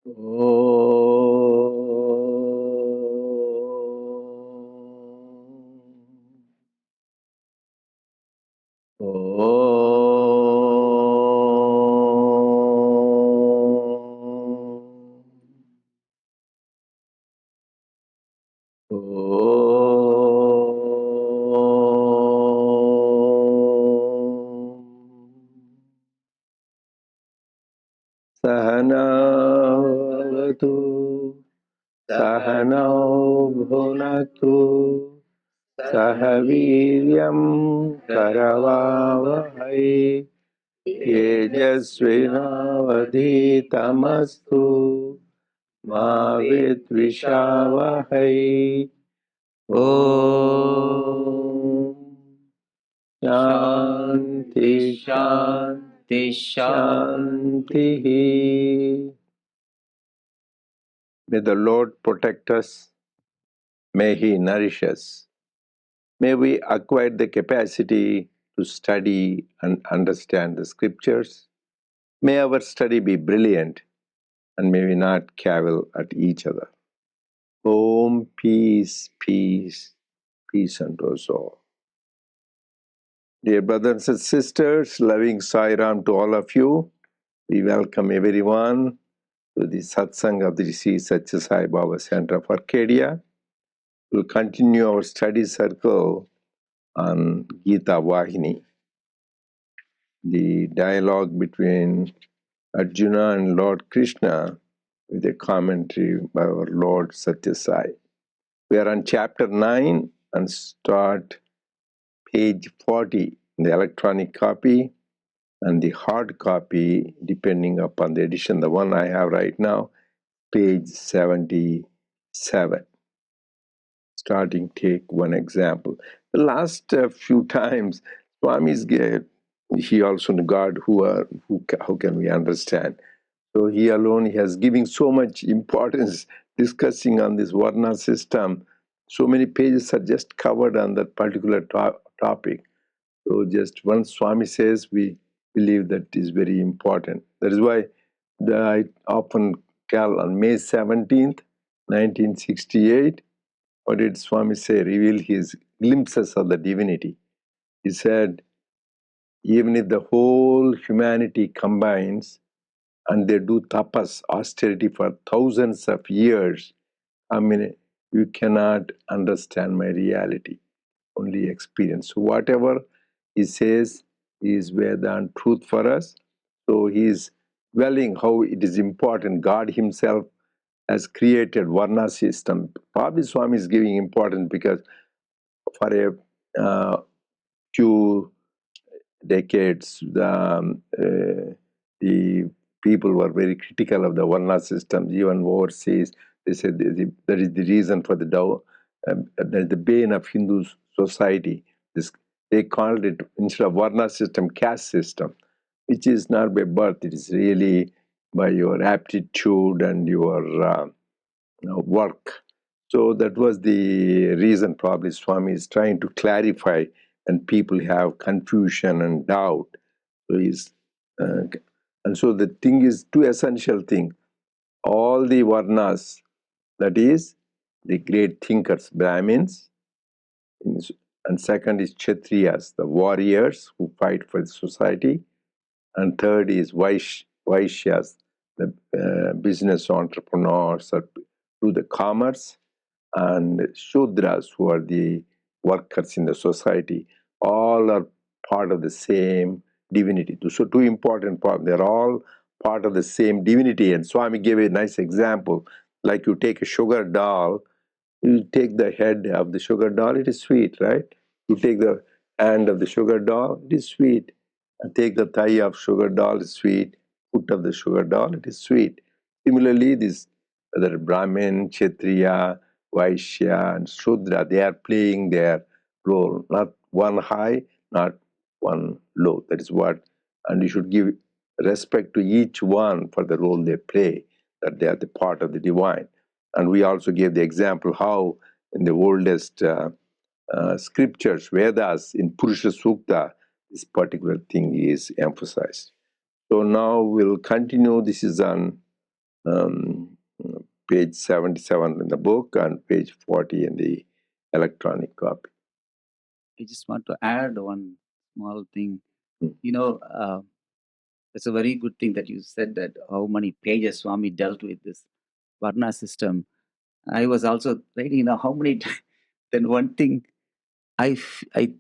Sahanavavatu Sahanau Bhunatu Sahaviryam Karavavahai Tejasvinavadhitamastu Ma Vidvishavahai. Om Shanti Shanti Shanti. May the Lord protect us. May He nourish us. May we acquire the capacity to study and understand the scriptures. May our study be brilliant, and may we not cavil at each other. Om, peace, peace, peace unto us all. Dear brothers and sisters, loving Sai Ram to all of you, we welcome everyone to the satsang of the Sri Sathya Sai Baba Center of Arcadia. We'll continue our study circle on Gita Vahini, the dialogue between Arjuna and Lord Krishna with a commentary by our Lord Sathya Sai. We are on chapter 9 and start page 40 in the electronic copy and the hard copy, depending upon the edition. The one I have right now, page 77. Starting, take one example. The last few times, Swami's he also God how can we understand? So he alone has given so much importance discussing on this Varna system. So many pages are just covered on that particular topic. So just one Swami says, we believe that is very important. That is why I often tell on May 17th, 1968, what did Swami say? Reveal his glimpses of the divinity. He said, even if the whole humanity combines and they do tapas, austerity for thousands of years, I mean, you cannot understand my reality, only experience. So whatever he says is Vedanta truth for us. So he is dwelling how it is important. God himself has created Varna system. Probably Swami is giving importance because for a few decades, the people were very critical of the Varna system, even overseas. They said that is the reason for the the bane of Hindu society. They called it, instead of Varna system, caste system, which is not by birth. It is really by your aptitude and your work. So that was the reason probably Swami is trying to clarify, and people have confusion and doubt. So and so the thing is two essential things. All the Varnas, that is the great thinkers, Brahmins, and second is Kshatriyas, the warriors who fight for the society, and third is Vaishyas, the business entrepreneurs or do the commerce, and Shudras, who are the workers in the society. All are part of the same divinity. So two important parts. They're all part of the same divinity. And Swami gave a nice example. Like you take a sugar doll, you take the head of the sugar doll, it is sweet, right? You take the hand of the sugar doll, it is sweet. And take the thigh of sugar doll, it is sweet. Foot of the sugar doll, it is sweet. Similarly, this whether Brahmin, Kshatriya, Vaishya, and Shudra, they are playing their role. Not one high, not one low. That is what, and you should give respect to each one for the role they play, that they are the part of the divine. And we also gave the example how in the oldest scriptures, Vedas, in Purusha Sukta, this particular thing is emphasized. So now we'll continue. This is on um, page 77 in the book and page 40 in the electronic copy. I just want to add one small thing. Hmm. It's a very good thing that you said that how many pages Swami dealt with this Varna system. I was also writing, how many. Then one thing I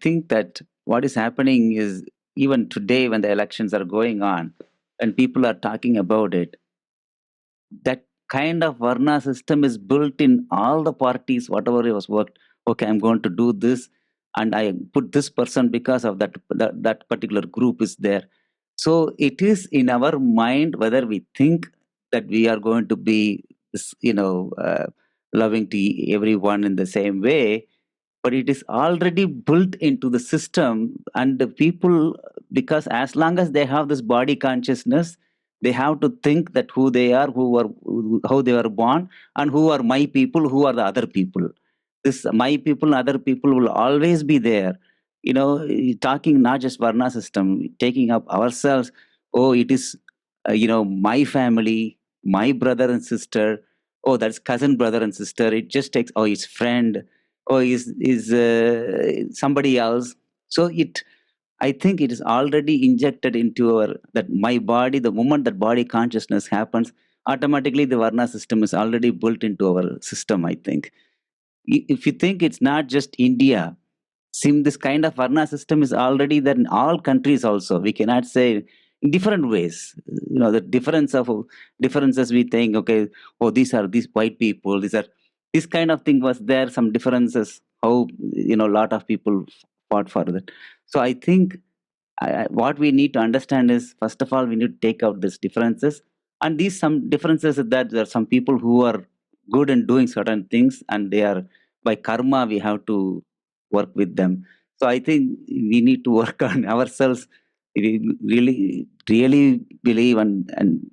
think that what is happening is even today when the elections are going on and people are talking about it, that kind of Varna system is built in all the parties, whatever it was worked. Okay, I'm going to do this, and I put this person because of that particular group is there. So it is in our mind whether we think that we are going to be, loving to everyone in the same way, but it is already built into the system. And the people, because as long as they have this body consciousness, they have to think that who they are, how they were born, and who are my people, who are the other people. This my people and other people will always be there. Talking not just Varna system, taking up ourselves. Oh, it is my family, my brother and sister. Oh, that's cousin, brother and sister. It just takes, oh, his friend, or is somebody else. So I think it is already injected into our, that my body. The moment that body consciousness happens, automatically the Varna system is already built into our system, I think. If you think it's not just India, this kind of Varna system is already there in all countries also. We cannot say in different ways. The differences we think, okay, oh, these white people, this kind of thing was there, some differences, how, a lot of people fought for that. So I think what we need to understand is, first of all, we need to take out these differences. And these some differences is that there are some people who are good in doing certain things, and they are, by karma, we have to work with them. So I think we need to work on ourselves. If we really believe and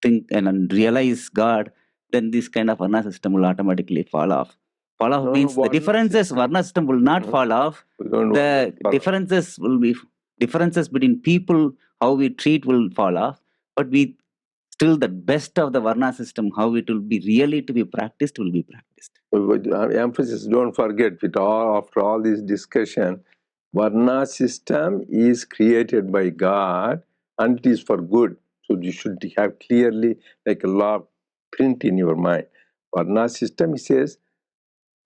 think and realize God, then this kind of Varna system will automatically fall off. Fall off No, means the Varna differences, system. Varna system will not Mhm. fall off. We don't want The to follow. differences will be differences between people, how we treat will fall off. But we still, the best of the Varna system, how it will be really to be practiced, will be practiced. Emphasis, don't forget, with all, after all this discussion, Varna system is created by God and it is for good. So you should have clearly, like a law, print in your mind. Varna system, he says,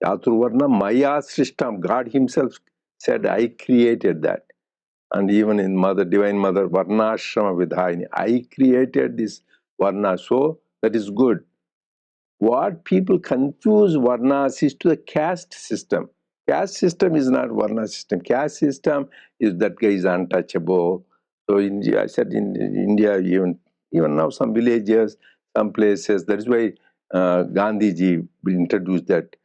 Yaturvarna Maya system. God himself said, I created that. And even in Divine Mother, Varnashrama Vidhayini, I created this Varna. So that is good. What people confuse Varnas is to the caste system. Caste system is not Varna system. Caste system is that guy is untouchable. So I said in India, even now some villages, some places, that is why Gandhiji introduced that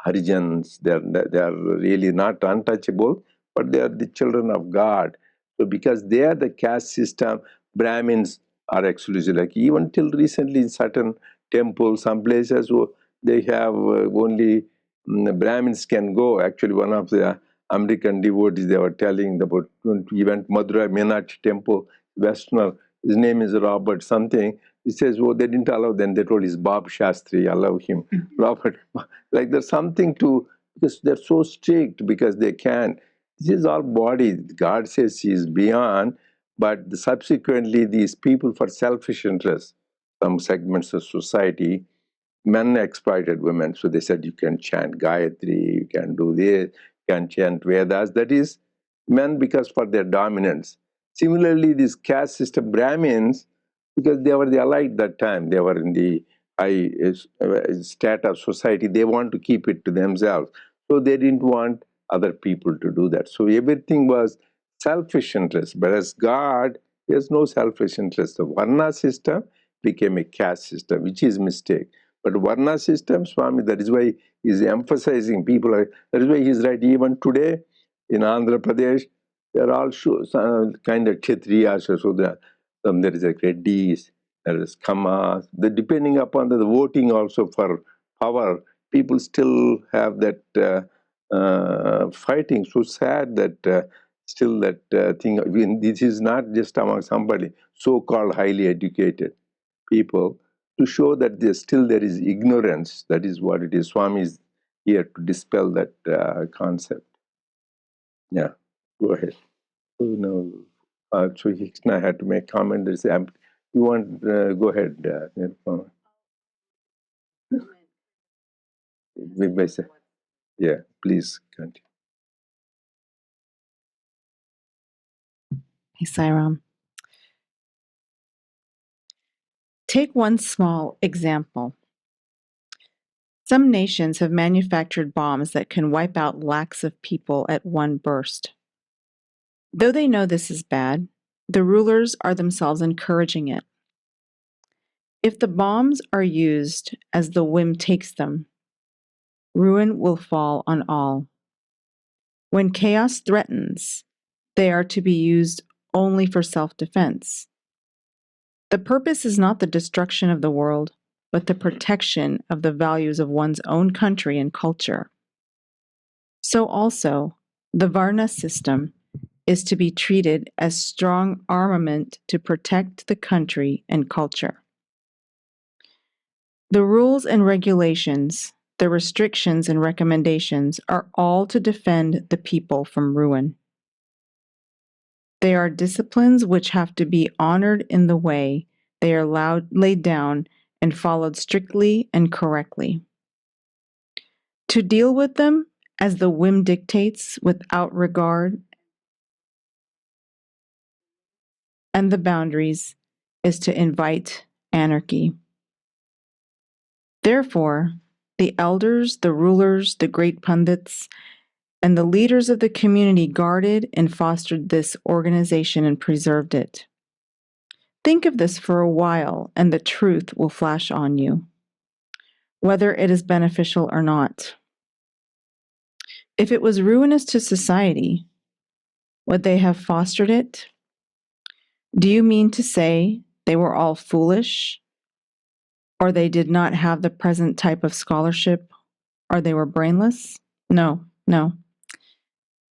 Harijans, they are really not untouchable, but they are the children of God. So because they are the caste system, Brahmins are exclusive. Like even till recently in certain temples, some places they have only Brahmins can go. Actually, one of the American devotees, they were telling about, he went Madurai Meenakshi temple, Westerner, his name is Robert something. He says, oh, they didn't allow, then they told his Bob Shastri, allow him. Robert, like there's something to, because they're so strict, because they can. This is all body. God says he is beyond, but subsequently these people, for selfish interest, some segments of society, men exploited women. So they said you can chant Gayatri, you can do this, you can chant Vedas. That is men because for their dominance. Similarly, this caste system, Brahmins, because they were the elite that time, they were in the high state of society, they want to keep it to themselves. So they didn't want other people to do that. So everything was selfish interest. But as God, there's no selfish interest. The Varna system became a caste system, which is mistake. But Varna system, Swami, that is why he's emphasizing people. That is why he's right. Even today in Andhra Pradesh, they're all kind of Kshatriyas. So there is a Reddis, there is Kamas. Depending upon the voting also for power, people still have that fighting. So sad that still that thing. I mean, this is not just among somebody so-called highly educated people. to show that there is ignorance. That is what it is. Swami is here to dispel that concept. Yeah, go ahead. So Hixna had to make comment. You want go ahead. Yeah, please continue. Hey, Sairam. Take one small example. Some nations have manufactured bombs that can wipe out lakhs of people at one burst. Though they know this is bad, the rulers are themselves encouraging it. If the bombs are used as the whim takes them, ruin will fall on all. When chaos threatens, they are to be used only for self-defense. The purpose is not the destruction of the world, but the protection of the values of one's own country and culture. So also, the Varna system is to be treated as strong armament to protect the country and culture. The rules and regulations, the restrictions and recommendations are all to defend the people from ruin. They are disciplines which have to be honored in the way they are laid down and followed strictly and correctly. To deal with them as the whim dictates without regard and the boundaries is to invite anarchy. Therefore, the elders, the rulers, the great pundits, and the leaders of the community guarded and fostered this organization and preserved it. Think of this for a while, and the truth will flash on you, whether it is beneficial or not. If it was ruinous to society, would they have fostered it? Do you mean to say they were all foolish, or they did not have the present type of scholarship, or they were brainless? No.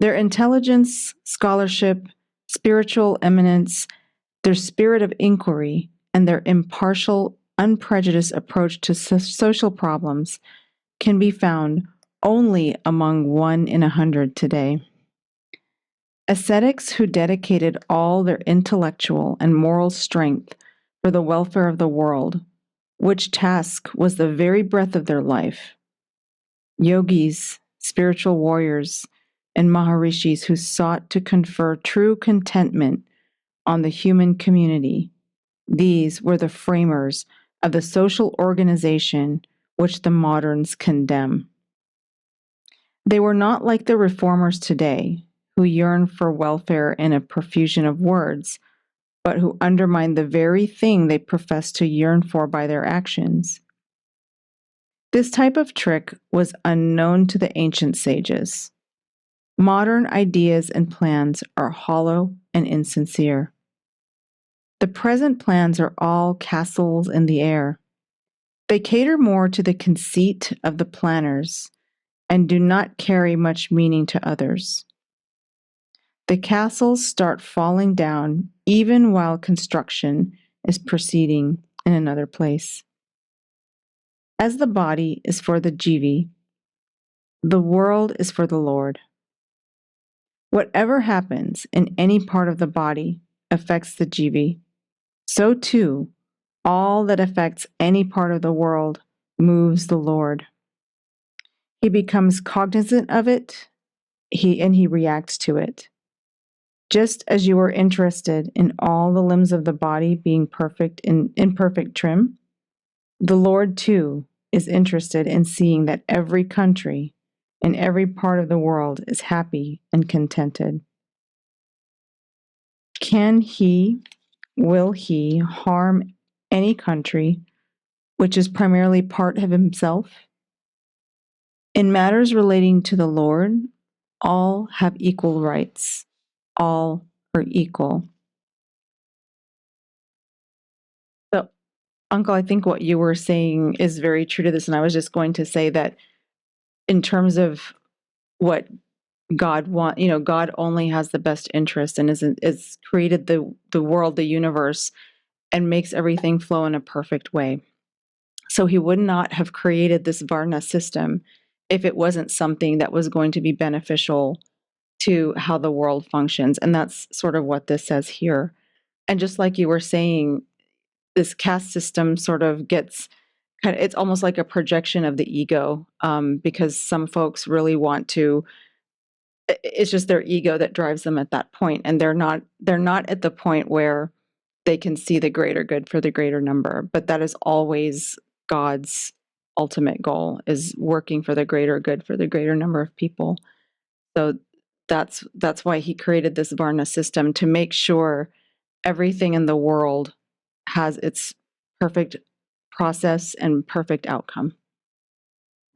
Their intelligence, scholarship, spiritual eminence, their spirit of inquiry, and their impartial, unprejudiced approach to social problems can be found only among 1 in 100 today. Ascetics who dedicated all their intellectual and moral strength for the welfare of the world, which task was the very breath of their life. Yogis, spiritual warriors, and Maharishis who sought to confer true contentment on the human community. These were the framers of the social organization which the moderns condemn. They were not like the reformers today, who yearn for welfare in a profusion of words, but who undermine the very thing they profess to yearn for by their actions. This type of trick was unknown to the ancient sages. Modern ideas and plans are hollow and insincere. The present plans are all castles in the air. They cater more to the conceit of the planners and do not carry much meaning to others. The castles start falling down even while construction is proceeding in another place. As the body is for the jivi, the world is for the Lord. Whatever happens in any part of the body affects the jivi. So too, all that affects any part of the world moves the Lord. He becomes cognizant of it, and he reacts to it. Just as you are interested in all the limbs of the body being in perfect trim, the Lord too is interested in seeing that every country and every part of the world is happy and contented. Will he harm any country which is primarily part of himself? In matters relating to the Lord, all have equal rights. All are equal. So, Uncle, I think what you were saying is very true to this, and I was just going to say that in terms of what God God only has the best interest and is created the world, the universe, and makes everything flow in a perfect way. So he would not have created this Varna system if it wasn't something that was going to be beneficial to how the world functions. And that's sort of what this says here. And just like you were saying, this caste system sort of gets kind of, it's almost like a projection of the ego, because some folks really want to, it's just their ego that drives them at that point, and they're not at the point where they can see the greater good for the greater number. But that is always God's ultimate goal, is working for the greater good for the greater number of people. So that's why he created this Varna system, to make sure everything in the world has its perfect process and perfect outcome.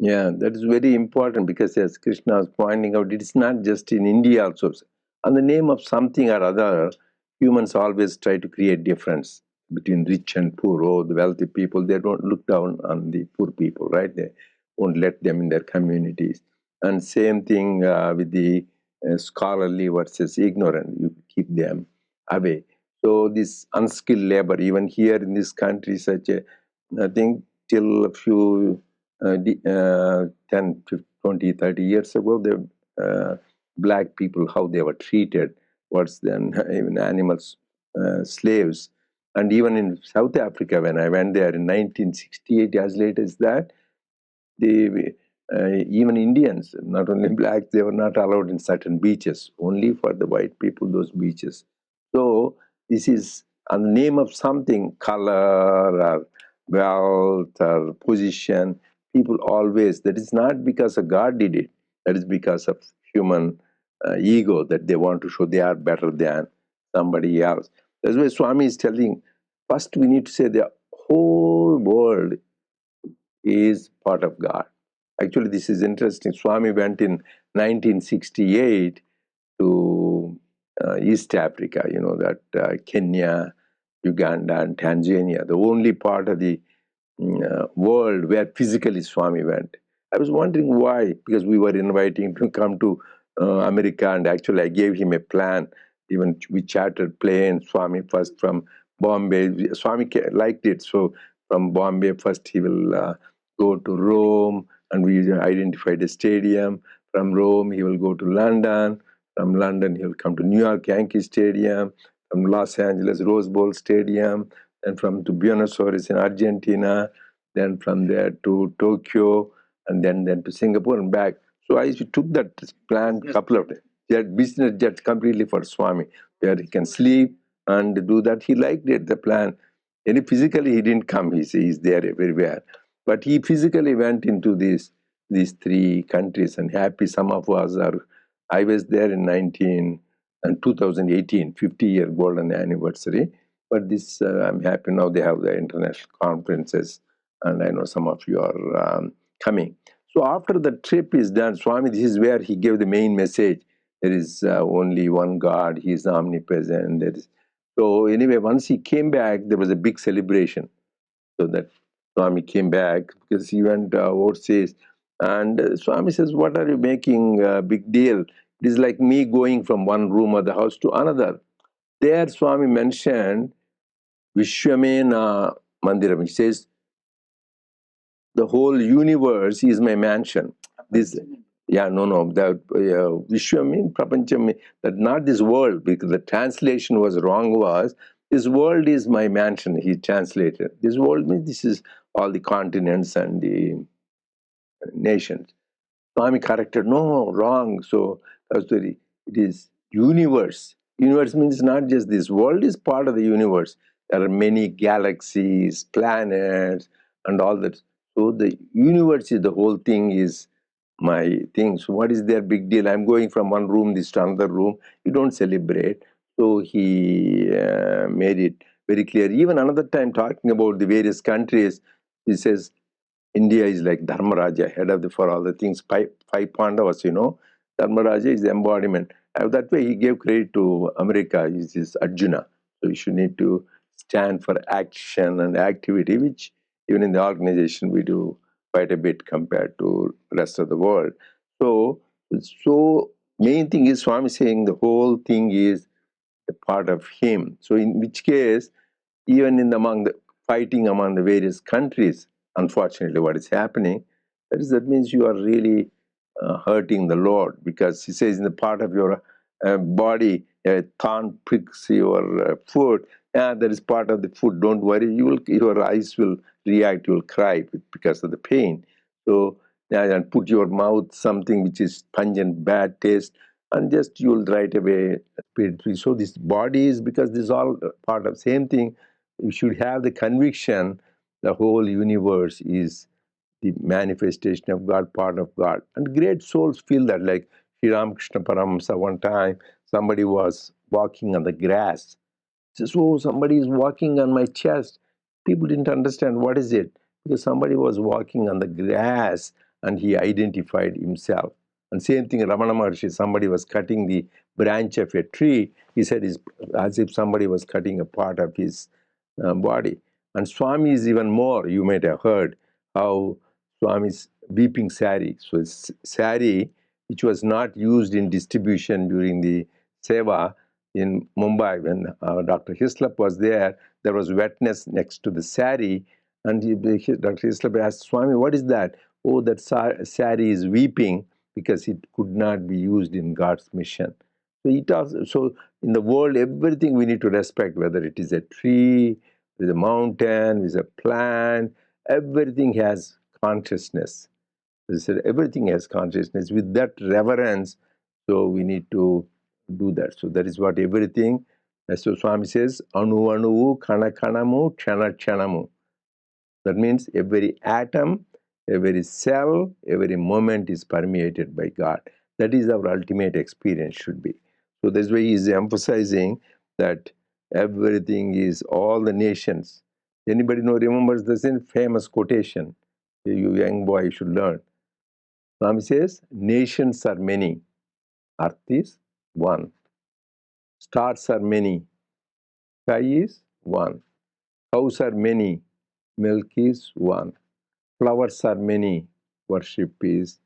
Yeah, that is very important, because as Krishna was pointing out, it is not just in India also. On the name of something or other, humans always try to create difference between rich and poor. Oh, the wealthy people, they don't look down on the poor people, right? They won't let them in their communities. And same thing with the scholarly versus ignorant. You keep them away. So this unskilled labor, even here in this country, I think till a few 10, 20, 30 years ago, the black people, how they were treated, worse than even animals, slaves. And even in South Africa, when I went there in 1968, as late as that, even Indians, not only blacks, they were not allowed in certain beaches, only for the white people, those beaches. So this is on the name of something, color or wealth or position. People always, that is not because of God did it, that is because of human ego, that they want to show they are better than somebody else. That's why Swami is telling, first we need to say the whole world is part of God. Actually, this is interesting. Swami went in 1968 to East Africa, that Kenya, Uganda, and Tanzania, the only part of the world where physically Swami went. I was wondering why, because we were inviting him to come to America, and actually I gave him a plan. Even we chartered plane, Swami first from Bombay. Swami liked it, so from Bombay first he will go to Rome, and we identified a stadium. From Rome he will go to London. From London he will come to New York Yankee Stadium. From Los Angeles Rose Bowl Stadium. And from to Buenos Aires in Argentina, then from there to Tokyo, and then to Singapore and back. So I took that plan couple of days. He had business jets completely for Swami, where he can sleep and do that. He liked it, the plan. And physically he didn't come, he's there everywhere. But he physically went into these three countries, and happy some of us are. I was there in 2018, 50-year golden anniversary. But this, I'm happy now they have the international conferences, and I know some of you are coming. So after the trip is done, Swami, this is where he gave the main message. There is only one God, he is omnipresent. So anyway, once he came back, there was a big celebration. So that Swami came back, because he went overseas. And Swami says, what are you making a big deal? It is like me going from one room of the house to another. There Swami mentioned Vishwamena Mandiram. He says, the whole universe is my mansion. This, that Vishwamin, Prapancham, that not this world, because the translation was wrong, was this world is my mansion, he translated. This world means this is all the continents and the nations. Swami corrected, no, wrong. So it is universe. Universe means not just this world is part of the universe. There are many galaxies, planets, and all that. So the universe is the whole thing, is my thing. So what is their big deal? I'm going from one room this to another room. You don't celebrate. So he made it very clear. Even another time talking about the various countries, he says, India is like Dharmaraja, head of for all the things. Five Pandavas, Dharmaraja is the embodiment. That way he gave credit to America, is Arjuna. So you should need to stand for action and activity, which even in the organization we do quite a bit compared to the rest of the world. So main thing is Swami saying the whole thing is a part of him. So in which case, even among the fighting among the various countries, unfortunately, what is happening, that means you are really hurting the Lord, because he says in the part of your body, a thorn pricks your foot. Yeah, that is part of the foot. Don't worry, your eyes will react. You will cry because of the pain. So, yeah, and put your mouth something which is pungent, bad taste, and just you will right away spiritually. So this body is, because this is all part of same thing. You should have the conviction the whole universe is the manifestation of God, part of God. And great souls feel that, like Sri Ramakrishna Paramahamsa, one time somebody was walking on the grass. He says, oh, somebody is walking on my chest. People didn't understand what is it, because somebody was walking on the grass and he identified himself. And same thing, Ramana Maharshi, somebody was cutting the branch of a tree. He said it's as if somebody was cutting a part of his body. And Swami is even more. You might have heard how Swami's weeping sari. So it's sari which was not used in distribution during the seva in Mumbai. When Dr. Hislop was there was wetness next to the sari, and Dr. Hislop asked Swami, what is that? Oh, that sari is weeping because it could not be used in God's mission. So in the world, everything we need to respect, whether it is a tree, with a mountain, with a plant, everything has consciousness. They said everything has consciousness. With that reverence, so we need to do that. So that is what everything. So Swami says, anu anu kana kanamu chana chanamu. That means every atom, every cell, every moment is permeated by God. That is our ultimate experience should be. So that's why he is emphasizing that everything is all the nations. Anybody remembers the same famous quotation? You young boy should learn. Swami says, nations are many, earth is one. Stars are many, sky is one. Cows are many, milk is one. Flowers are many, worship is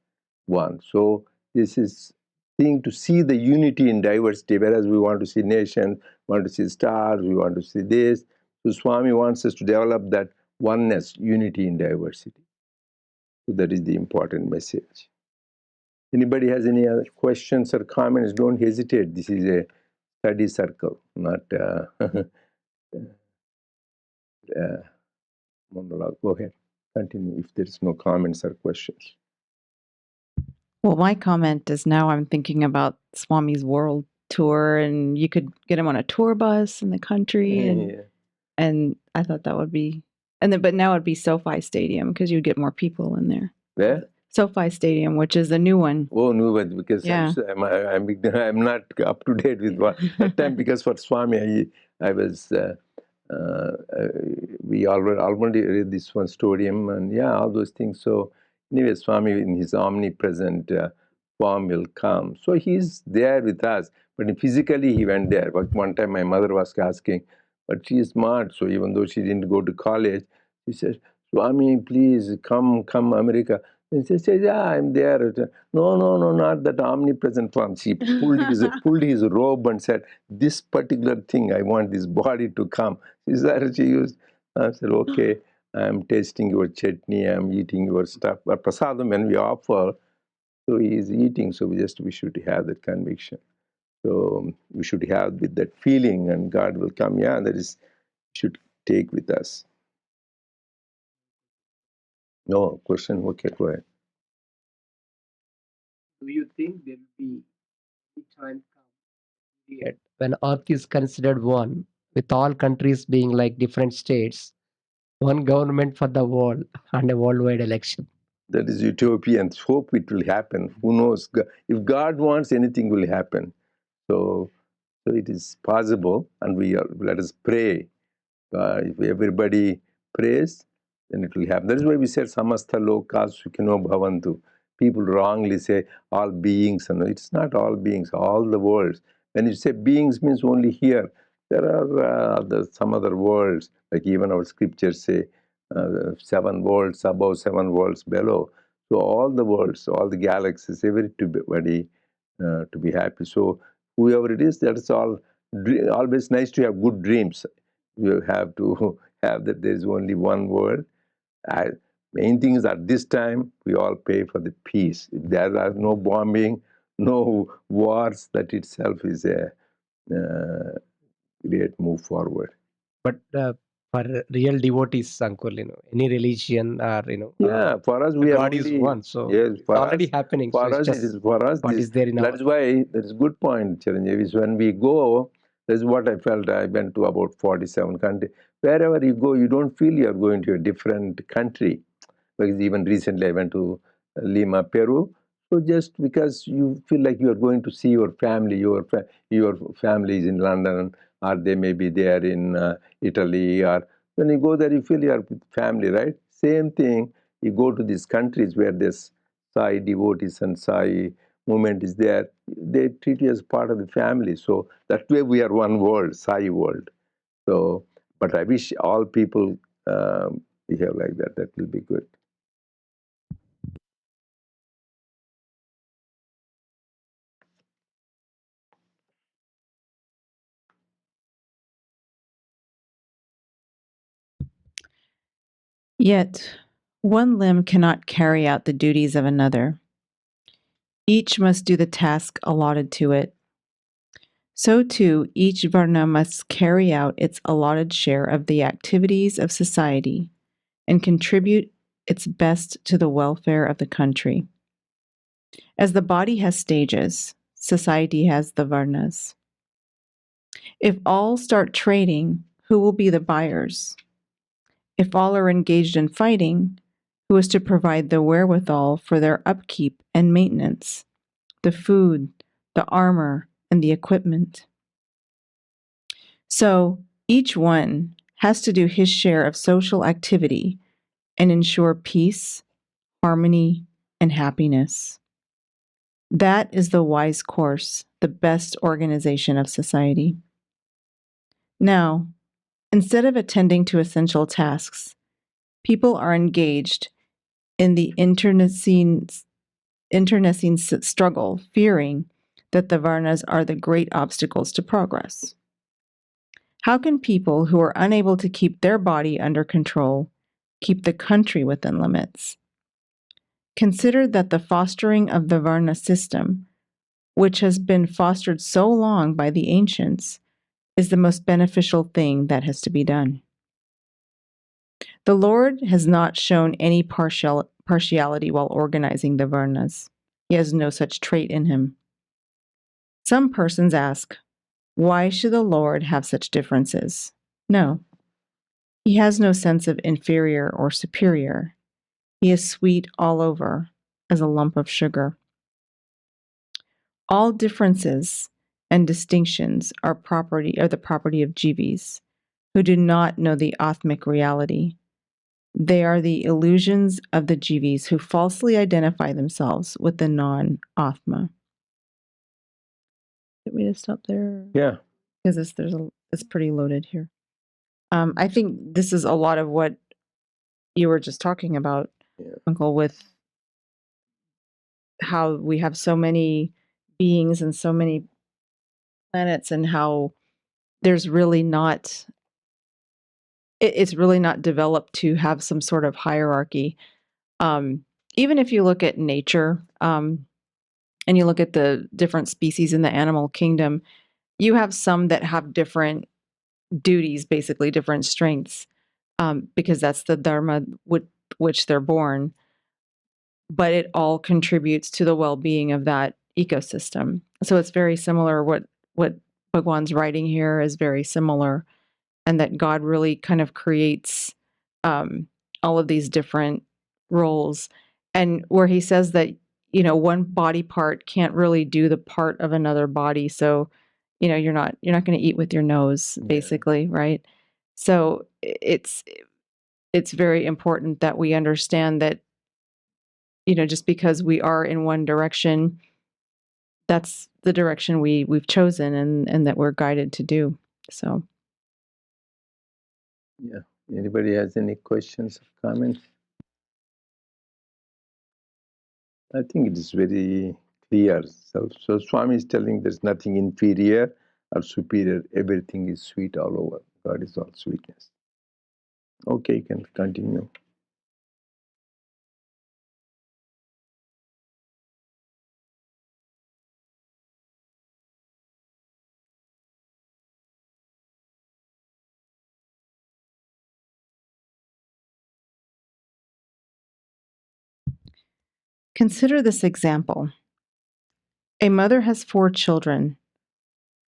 one. So this is thing to see the unity in diversity, whereas we want to see nations, want to see stars, we want to see this. So Swami wants us to develop that oneness, unity in diversity. So that is the important message. Anybody has any other questions or comments, don't hesitate. This is a study circle, not monologue. Go ahead, continue if there's no comments or questions. Well, my comment is now I'm thinking about Swami's world tour, and you could get him on a tour bus in the country, and I thought that would be, but now it'd be SoFi Stadium because you'd get more people in there. Where? SoFi Stadium, which is the new one. Oh, new one, because Yeah. I'm not up to date with what that time, because for Swami I was we already read this one stadium and yeah, all those things. So anyway, Swami in his omnipresent form will come. So he's there with us, but physically he went there. But one time my mother was asking, but she is smart, so even though she didn't go to college, she said, Swami, please come America. And she said, yeah, I'm there. No, not that omnipresent form. She pulled his robe and said, this particular thing, I want this body to come. She used. I said, okay, I'm tasting your chutney, I'm eating your stuff. But prasadam, when we offer, so he is eating, so we should have that conviction. So we should have with that feeling, and God will come. Yeah, that is, should take with us. No question? Okay, go ahead. Do you think there will be any time period when Earth is considered one, with all countries being like different states, one government for the world, and a worldwide election? That is utopian. Hope it will happen. Who knows? If God wants, anything will happen. So it is possible, and let us pray. If everybody prays, then it will happen. That is why we said samastha loka sukhino bhavantu. People wrongly say all beings, and it's not all beings, all the worlds. When you say beings, means only here. There are some other worlds, like even our scriptures say 7 worlds above, 7 worlds below. So all the worlds, all the galaxies, everybody to be happy. So whoever it is, that is all. Always nice to have good dreams. You have to have that there is only one world. Main thing is at this time, we all pay for the peace. If there are no bombing, no wars, that itself is a great move forward. But for real devotees, uncle, any religion or Yeah, for us, the we are God is only, one. So yes, it's for already us, happening. So for it's us, it just is for us. what is there in our. That's why, that is good point, Chiranjeev, is when we go, that's what I felt. I went to about 47 countries. Wherever you go, you don't feel you're going to a different country. Because even recently I went to Lima, Peru. So just because you feel like you are going to see your family, your family is in London, or they may be there in Italy, or when you go there, you feel you are with family, right? Same thing, you go to these countries where this Sai devotees and Sai movement is there, they treat you as part of the family. So that way we are one world, Sai world. So, but I wish all people behave like that. That will be good. Yet, one limb cannot carry out the duties of another. Each must do the task allotted to it. So too, each varna must carry out its allotted share of the activities of society and contribute its best to the welfare of the country. As the body has stages, society has the varnas. If all start trading, who will be the buyers? If all are engaged in fighting, who is to provide the wherewithal for their upkeep and maintenance, the food, the armor, and the equipment? So each one has to do his share of social activity and ensure peace, harmony, and happiness. That is the wise course, the best organization of society. Now, instead of attending to essential tasks, people are engaged in the internecine struggle, fearing that the varnas are the great obstacles to progress. How can people who are unable to keep their body under control keep the country within limits? Consider that the fostering of the varna system, which has been fostered so long by the ancients, is the most beneficial thing that has to be done. The Lord has not shown any partiality while organizing the varnas. He has no such trait in him. Some persons ask, why should the Lord have such differences? No. He has no sense of inferior or superior. He is sweet all over, as a lump of sugar. All differences and distinctions are the property of jivis, who do not know the Atmic reality. They are the illusions of the jivis who falsely identify themselves with the non-Atma. Did we just stop there? Yeah. Because it's pretty loaded here. I think this is a lot of what you were just talking about, Yeah. Uncle, with how we have so many beings and so many planets, and how there's really not, it's really not developed to have some sort of hierarchy. Even if you look at nature, and you look at the different species in the animal kingdom, you have some that have different duties, basically different strengths, because that's the dharma with which they're born. But it all contributes to the well-being of that ecosystem. So it's very similar. What Bhagwan's writing here is very similar, and that God really kind of creates all of these different roles, and where he says that one body part can't really do the part of another body. So you're not going to eat with your nose, basically, right? So it's very important that we understand that just because we are in one direction, that's the direction we've chosen, and that we're guided to do. So Yeah. Anybody has any questions or comments? I think it is very clear. So Swami is telling there's nothing inferior or superior. Everything is sweet all over. God is all sweetness. Okay, you can continue. Consider this example. A mother has 4 children,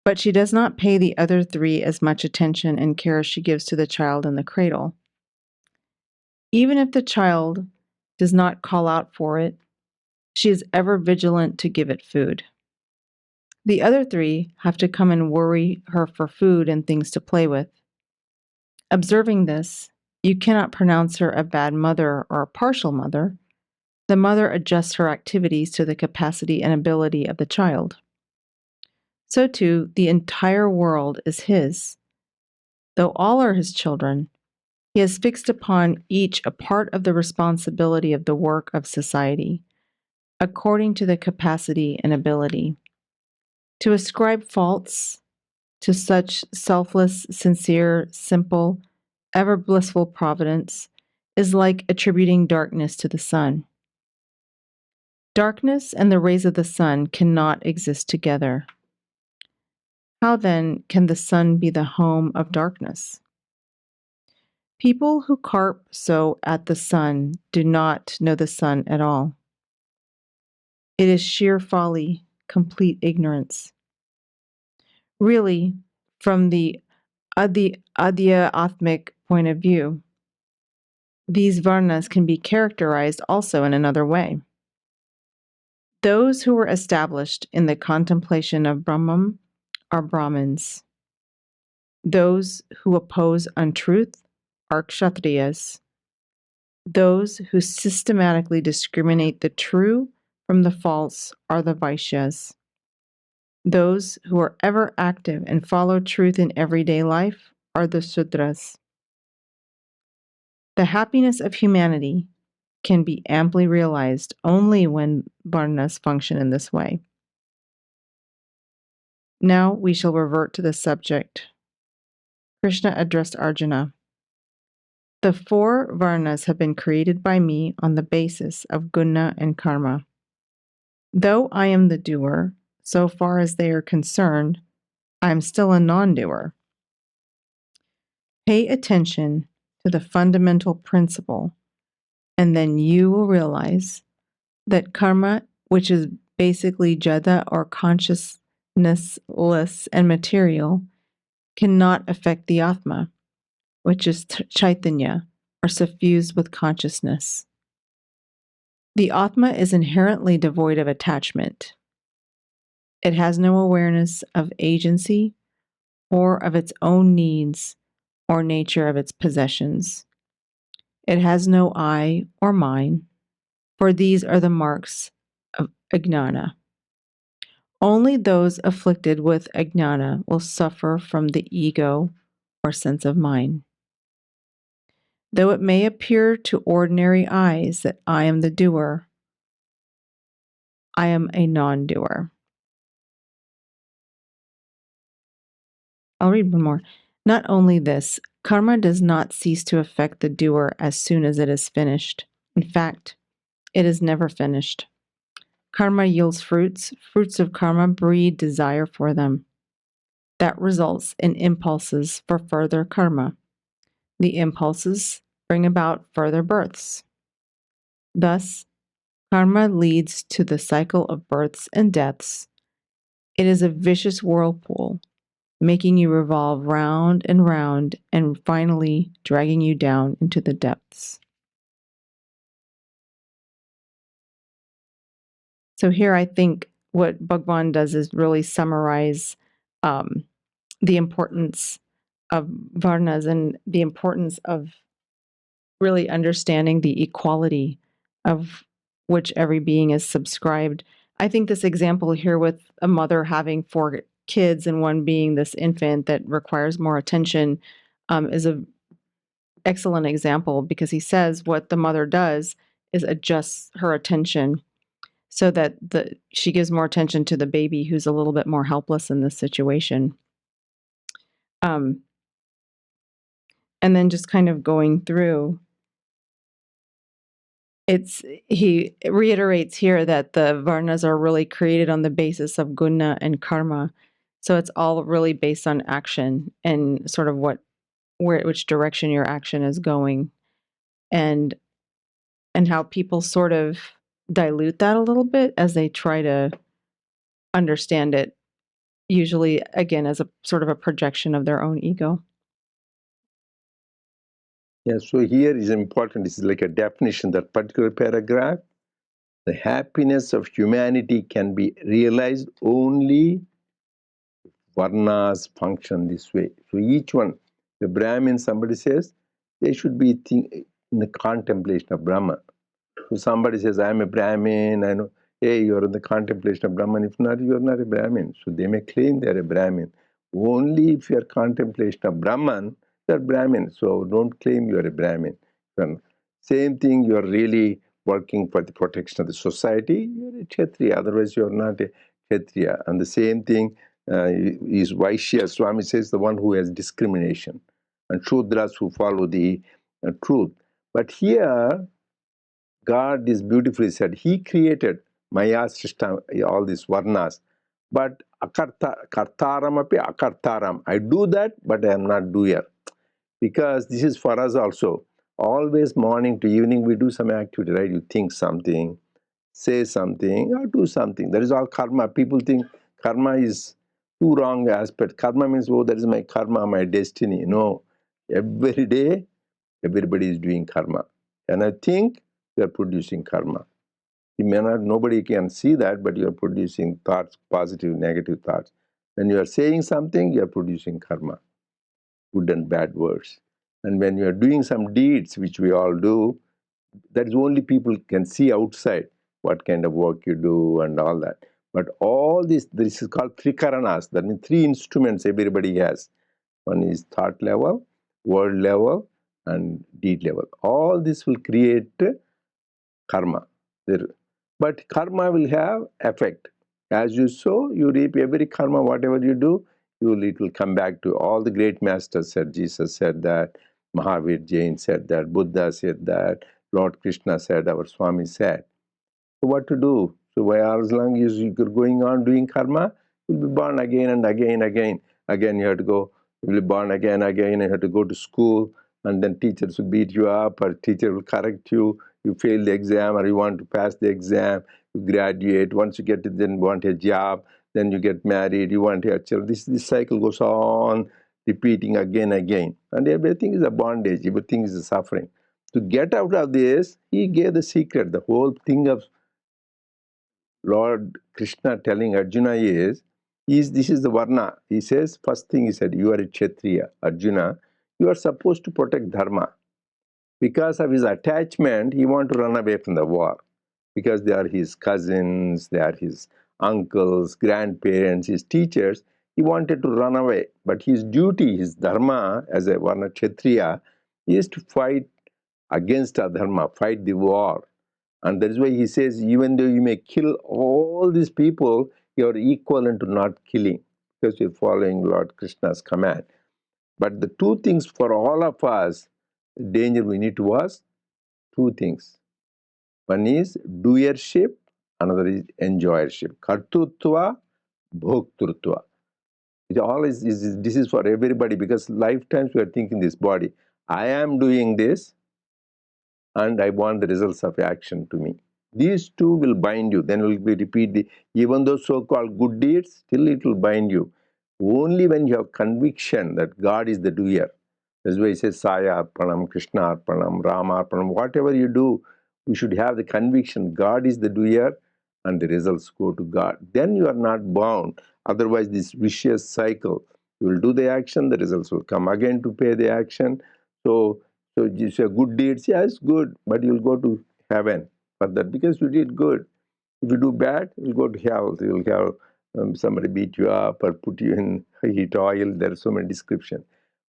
but she does not pay the other 3 as much attention and care as she gives to the child in the cradle. Even if the child does not call out for it, she is ever vigilant to give it food. The other 3 have to come and worry her for food and things to play with. Observing this, you cannot pronounce her a bad mother or a partial mother. The mother adjusts her activities to the capacity and ability of the child. So too, the entire world is his. Though all are his children, he has fixed upon each a part of the responsibility of the work of society, according to the capacity and ability. To ascribe faults to such selfless, sincere, simple, ever blissful providence is like attributing darkness to the sun. Darkness and the rays of the sun cannot exist together. How then can the sun be the home of darkness? People who carp so at the sun do not know the sun at all. It is sheer folly, complete ignorance. Really, from the Adhyatmic point of view, these varnas can be characterized also in another way. Those who were established in the contemplation of Brahman are Brahmins. Those who oppose untruth are Kshatriyas. Those who systematically discriminate the true from the false are the Vaishyas. Those who are ever active and follow truth in everyday life are the Sudras. The happiness of humanity can be amply realized only when varnas function in this way. Now we shall revert to the subject. Krishna addressed Arjuna. The 4 varnas have been created by me on the basis of guna and karma. Though I am the doer, so far as they are concerned, I am still a non-doer. Pay attention to the fundamental principle, and then you will realize that karma, which is basically jada or consciousnessless and material, cannot affect the Atma, which is Chaitanya, or suffused with consciousness. The Atma is inherently devoid of attachment. It has no awareness of agency or of its own needs or nature of its possessions. It has no I or mine, for these are the marks of ajnana. Only those afflicted with ajnana will suffer from the ego or sense of mine. Though it may appear to ordinary eyes that I am the doer, I am a non-doer. I'll read one more. Not only this, karma does not cease to affect the doer as soon as it is finished. In fact, it is never finished. Karma yields fruits. Fruits of karma breed desire for them. That results in impulses for further karma. The impulses bring about further births. Thus, karma leads to the cycle of births and deaths. It is a vicious whirlpool, making you revolve round and finally dragging you down into the depths. So here I think what Bhagwan does is really summarize the importance of varnas and the importance of really understanding the equality of which every being is subscribed. I think this example here with a mother having 4 kids and one being this infant that requires more attention is an excellent example, because he says what the mother does is adjusts her attention so that she gives more attention to the baby who's a little bit more helpless in this situation. And then just kind of going through, he reiterates here that the varnas are really created on the basis of guna and karma. So it's all really based on action and sort of which direction your action is going, and how people sort of dilute that a little bit as they try to understand it, usually, again, as a sort of a projection of their own ego. Yeah, so here is important. This is like a definition, that particular paragraph. The happiness of humanity can be realized only if varnas function this way. So each one, the Brahmin, somebody says, they should be in the contemplation of Brahman. So somebody says, I am a Brahmin, I know, hey, you are in the contemplation of Brahman. If not, you are not a Brahmin. So they may claim they are a Brahmin. Only if you are contemplation of Brahman, you are Brahmin. So don't claim you are a Brahmin. Same thing, you are really working for the protection of the society, you are a Kshatriya. Otherwise, you are not a Kshatriya. And the same thing is Vaishya. Swami says, the one who has discrimination, and Shudras who follow the truth. But here, God is beautifully said. He created Maya system, all these varnas. But kartaram api akartaram. I do that, but I am not doer. Because this is for us also. Always morning to evening we do some activity, right? You think something, say something, or do something. That is all karma. People think karma is two wrong aspects. Karma means, oh, that is my karma, my destiny. No. Every day, everybody is doing karma. And I think you are producing karma. You may not, nobody can see that, but you are producing thoughts, positive, negative thoughts. When you are saying something, you are producing karma, good and bad words. And when you are doing some deeds, which we all do, that is only people can see outside what kind of work you do and all that. But all this is called trikaranas. That means three instruments everybody has. One is thought level, word level, and deed level. All this will create karma. But karma will have effect. As you sow, you reap. Every karma, whatever you do, it will come back to. All the great masters said, Jesus said that, Mahavir Jain said that, Buddha said that, Lord Krishna said, our Swami said. So what to do? So as long as you're going on doing karma, you'll be born again and again, again. Again you have to go, you'll be born again, again, you have to go to school, and then teachers will beat you up, or teacher will correct you. You fail the exam, or you want to pass the exam, you graduate. Once you get it, then want a job, then you get married, you want a child. This cycle goes on, repeating again, again. And everything is a bondage, everything is a suffering. To get out of this, he gave the secret. The whole thing of Lord Krishna telling Arjuna this is the Varna. He says, first thing he said, you are a Kshatriya, Arjuna. You are supposed to protect Dharma. Because of his attachment, he wants to run away from the war. Because they are his cousins, they are his uncles, grandparents, his teachers. He wanted to run away. But his duty, his Dharma, as a Varna Kshatriya, is to fight against Adharma, fight the war. And that is why he says, even though you may kill all these people, you are equivalent to not killing, because you are following Lord Krishna's command. But the two things for all of us, danger we need to watch, two things. One is doership, another is enjoyership. Kartutva, bhoktrutva. This is for everybody, because lifetimes we are thinking this body. I am doing this, and I want the results of action to me. These two will bind you. Then will be repeat even those so-called good deeds, still it will bind you. Only when you have conviction that God is the doer. That's why he says Saya Arpanam, Krishna Arpanam, Rama Arpanam. Whatever you do, you should have the conviction God is the doer, and the results go to God. Then you are not bound. Otherwise, this vicious cycle. You will do the action, the results will come again to pay the action. So you say good deeds, yeah, it's good, but you'll go to heaven for that because you did good. If you do bad, you'll go to hell. You'll have somebody beat you up or put you in heat oil. There are so many descriptions.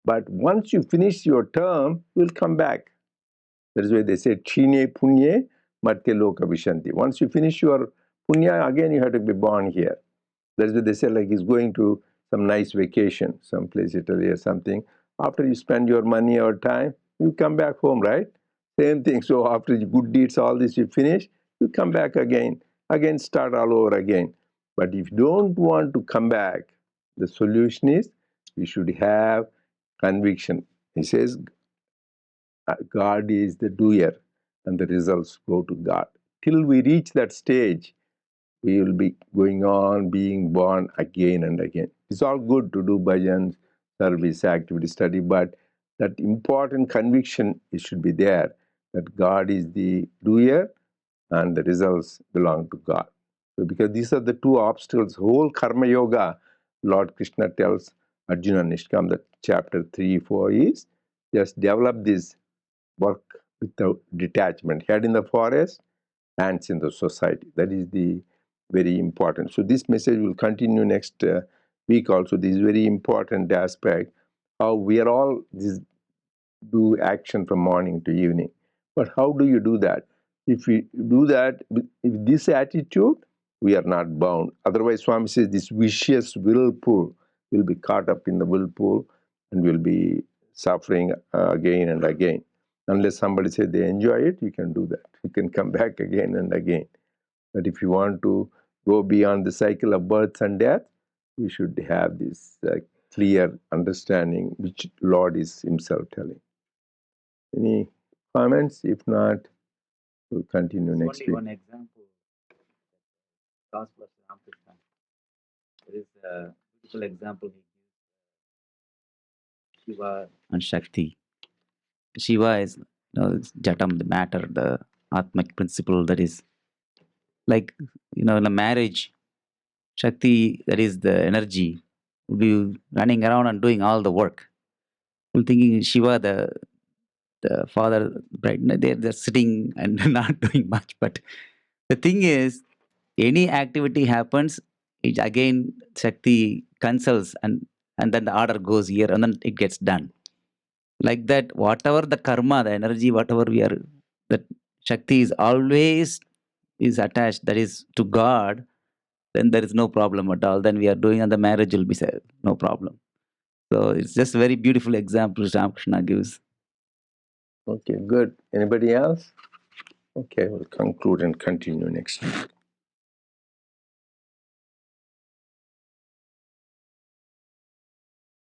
But once you finish your term, you'll come back. That is why they say, Chine punye matte loka vishanti. Once you finish your punya, again you have to be born here. That is why they say, like he's going to some nice vacation, someplace, Italy or something. After you spend your money or time, you come back home, right? Same thing. So after good deeds, all this you finish, you come back again start all over again. But if you don't want to come back, the solution is you should have conviction. He says, God is the doer, and the results go to God. till we reach that stage, we will be going on being born again and again. It's all good to do bhajans, service, activity, study, but that important conviction, it should be there that God is the doer and the results belong to God. So because these are the two obstacles, whole karma yoga, Lord Krishna tells Arjuna Nishkam, that chapter 3, 4 is just develop this work without detachment. Head in the forest, hands in the society. That is the very important. So this message will continue next week also. This is very important aspect, how we are all this do action from morning to evening. But how do you do that? If we do that with this attitude, we are not bound. Otherwise, Swami says this vicious whirlpool will be caught up in the whirlpool and will be suffering again and again. Unless somebody says they enjoy it, you can do that. You can come back again and again. But if you want to go beyond the cycle of birth and death, we should have this clear understanding, which Lord is himself telling. Any comments? If not, we'll continue next Only week. one example. Gospel of Ramakrishna. There is a beautiful example he gives, Shiva and Shakti. Shiva is, Jatam, the matter, the Atmic principle, that is like, in a marriage. Shakti, that is the energy, will be running around and doing all the work. People thinking Shiva, the father, right? They're sitting and not doing much. But the thing is, any activity happens, it again Shakti consults, and then the order goes here, and then it gets done. Like that, whatever the karma, the energy, whatever we are, that Shakti is always is attached, that is to God, then there is no problem at all. Then we are doing, and the marriage will be no problem. So it's just a very beautiful example Ramakrishna gives. Okay, good. Anybody else? Okay, we'll conclude and continue next week.